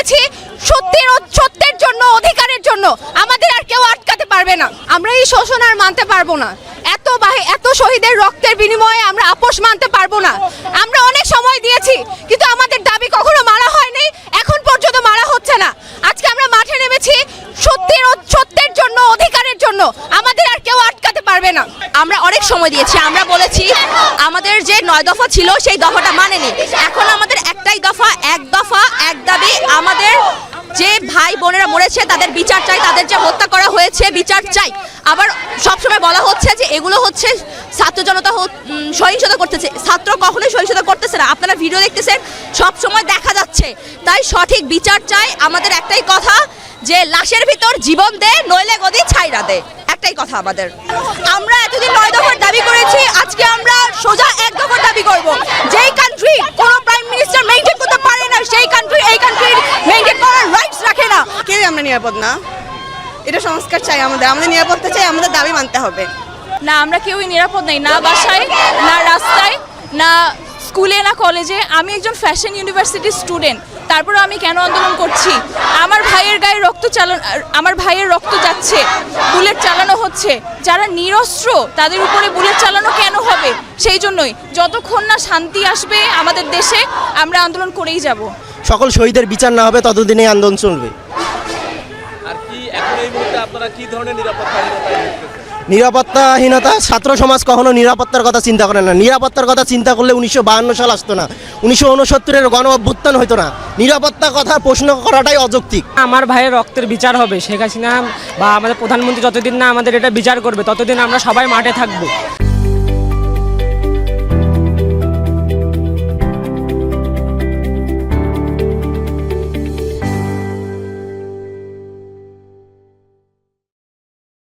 নেমেছি সত্যের জন্য, অধিকারের জন্য। আমাদের আর কেউ আটকাতে পারবে না। আমরা এই শোষণ আর মানতে পারবো না। এত শহীদের রক্তের বিনিময়ে আমরা আপোষ মানতে পারবো না। আমরা অনেক সময় দিয়েছি, কিন্তু আমাদের দাবি কখনো মানা হয়নি, এখন পর্যন্ত মানা হচ্ছে না। আজকে আমরা মাঠে নেমেছি সত্যের জন্য, অধিকারের জন্য। আমাদের আর কেউ আটকাতে পারবে না। আমরা অনেক সময় দিয়েছি, আমরা বলেছি আমাদের যে 9 দফা ছিল সেই দফাটা মানেনি। এখন আমাদের একটাই দফা, এক দাবি। আমাদের যে ভাই বোনেরা মরেছে তাদের বিচার চাই, তাদের যে হত্যা করা হয়েছে বিচার চাই। আবার সবসময় বলা হচ্ছে যে এগুলো হচ্ছে ছাত্র জনতা সহিংসতা করতেছে। ছাত্র কখনোই সহিংসতা করতেছে না, আপনারা ভিডিও দেখতেছেন, সব সময় দেখা যাচ্ছে। তাই সঠিক বিচার চাই। আমাদের একটাই কথা যে লাশের ভিতর জীবন দে, নইলে গদি ছাইরা দে, একটাই কথা আমাদের। আমরা এতদিন 9 দফার দাবি করেছি, আজকে আমরা সোজা 1 দফার দাবি করব। যেই কান্ট্রি কোনো প্রাইম মিনিস্টার মেইনটেইন করতে পারে না, সেই কান্ট্রি এই কান্ট্রির মেইনটেইন করার রাইটস রাখে না। কেউই আমরা নিরাপদ না। এটা সংস্কার চাই আমাদের নিরাপত্তা চাই, আমাদের দাবি মানতে হবে। না, আমরা কেউই নিরাপদ নাই, না বাসায়, না রাস্তায়, না স্কুলে, না কলেজে। আমি একজন ফ্যাশন ইউনিভার্সিটির স্টুডেন্ট, তারপরে আমি কেন আন্দোলন করছি? আমার ভাইয়ের গায়ে আমার ভাইয়ের রক্ত যাচ্ছে, বুলেট চালানো হচ্ছে। যারা নিরস্ত্র তাদের উপরে বুলেট চালানো কেন হবে? সেই জন্যই যতক্ষণ না শান্তি আসবে আমাদের দেশে, আমরা আন্দোলন করেই যাব। সকল শহীদের বিচার না হবে ততদিনে আন্দোলন চলবে। আর কি এখন এই মুহূর্তে আপনারা কি ধরনের নিরাপত্তাহীনতা, ছাত্র সমাজ কখনো নিরাপত্তার কথা চিন্তা করে না। নিরাপত্তার কথা চিন্তা করলে 1952 সাল আসতো না, 1969-এর গণ অভ্যুত্থান হতো না। নিরাপত্তার কথা প্রশ্ন করাটাই অযৌক্তিক। আমার ভাইয়ের রক্তের বিচার হবে। শেখ হাসিনা বা আমাদের প্রধানমন্ত্রী যতদিন না আমাদের এটা বিচার করবে ততদিন আমরা সবাই মাঠে থাকবো।